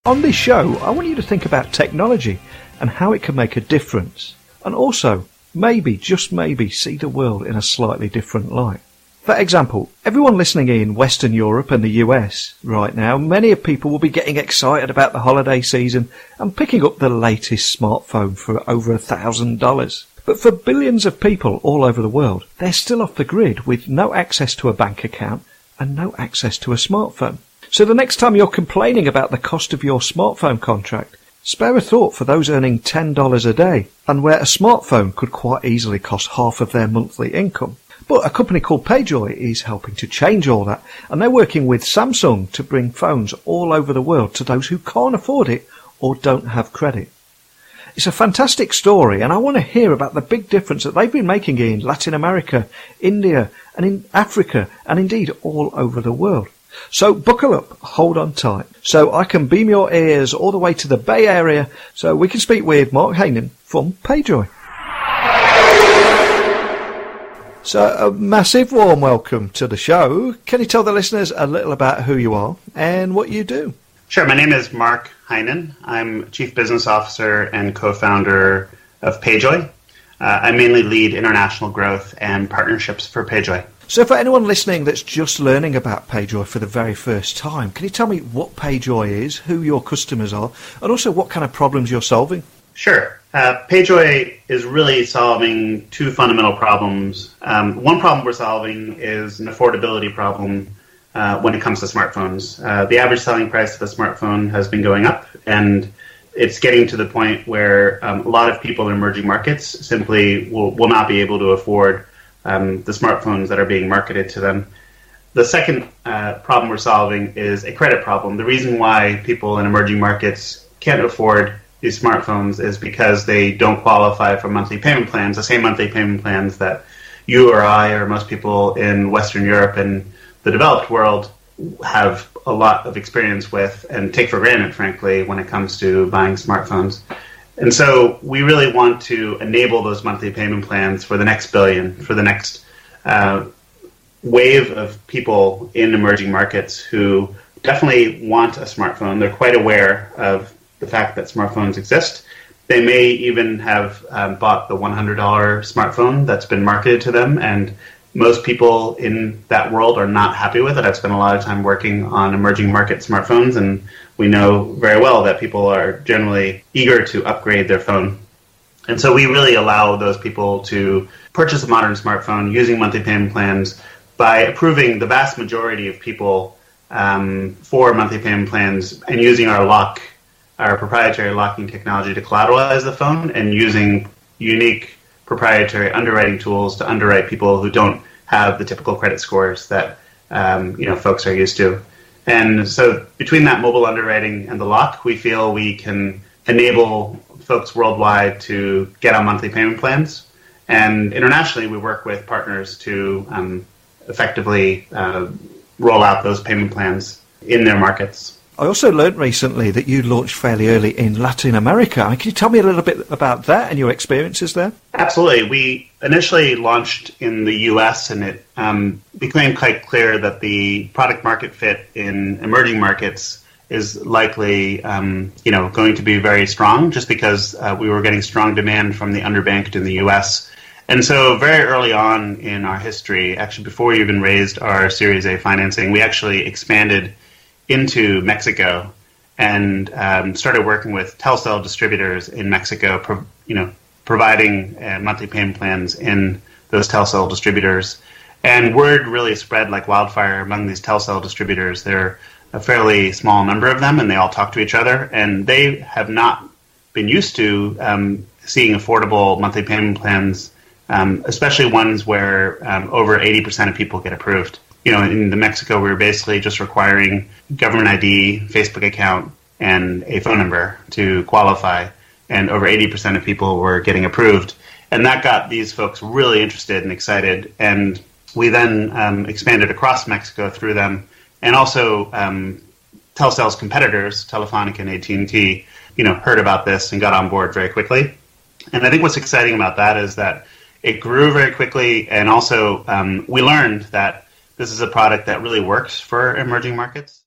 On this show, I want you to think about technology and how it can make a difference, and also, maybe, just maybe, see the world in a slightly different light. For example, everyone listening in Western Europe and the US right now, many of people will be getting excited about the holiday season and picking up the latest smartphone for over $1,000. But for billions of people all over the world, they're still off the grid with no access to a bank account and no access to a smartphone. So the next time you're complaining about the cost of your smartphone contract, spare a thought for those earning $10 a day and where a smartphone could quite easily cost half of their monthly income. But a company called PayJoy is helping to change all that, and they're working with Samsung to bring phones all over the world to those who can't afford it or don't have credit. It's a fantastic story, and I want to hear about the big difference that they've been making in Latin America, India, and in Africa, and indeed all over the world. So buckle up, hold on tight, so I can beam your ears all the way to the Bay Area so we can speak with Mark Hainan from PayJoy. So a massive warm welcome to the show. Can you tell the listeners a little about who you are and what you do? Sure. My name is Mark Hainan. I'm Chief Business Officer and co-founder of PayJoy. I mainly lead international growth and partnerships for PayJoy. So for anyone listening that's just learning about PayJoy for the very first time, can you tell me what PayJoy is, who your customers are, and also what kind of problems you're solving? Sure. PayJoy is really solving two fundamental problems. One problem we're solving is an affordability problem when it comes to smartphones. The average selling price of a smartphone has been going up, and it's getting to the point where a lot of people in emerging markets simply will not be able to afford the smartphones that are being marketed to them. The second problem we're solving is a credit problem. The reason why people in emerging markets can't afford these smartphones is because they don't qualify for monthly payment plans, the same monthly payment plans that you or I or most people in Western Europe and the developed world have a lot of experience with and take for granted, frankly, when it comes to buying smartphones. And so we really want to enable those monthly payment plans for the next billion, for the next wave of people in emerging markets who definitely want a smartphone. They're quite aware of the fact that smartphones exist. They may even have bought the $100 smartphone that's been marketed to them, and most people in that world are not happy with it. I've spent a lot of time working on emerging market smartphones, and we know very well that people are generally eager to upgrade their phone. And so we really allow those people to purchase a modern smartphone using monthly payment plans by approving the vast majority of people for monthly payment plans and using our proprietary locking technology to collateralize the phone and using unique proprietary underwriting tools to underwrite people who don't have the typical credit scores that folks are used to. And so between that mobile underwriting and the lock, we feel we can enable folks worldwide to get on monthly payment plans. And internationally, we work with partners to effectively roll out those payment plans in their markets. I also learned recently that you launched fairly early in Latin America. Can you tell me a little bit about that and your experiences there? Absolutely. We initially launched in the US, and it became quite clear that the product market fit in emerging markets is likely going to be very strong, just because we were getting strong demand from the underbanked in the US. And so very early on in our history, actually before we even raised our Series A financing, we actually expanded into Mexico and started working with Telcel distributors in Mexico, providing monthly payment plans in those Telcel distributors. And word really spread like wildfire among these Telcel distributors. There are a fairly small number of them, and they all talk to each other. And they have not been used to seeing affordable monthly payment plans, especially ones where over 80% of people get approved. In the Mexico, we were basically just requiring government ID, Facebook account, and a phone number to qualify. And over 80% of people were getting approved. And that got these folks really interested and excited. And we then expanded across Mexico through them. And also Telcel's competitors, Telefónica and AT&T, heard about this and got on board very quickly. And I think what's exciting about that is that it grew very quickly. And also we learned that this is a product that really works for emerging markets.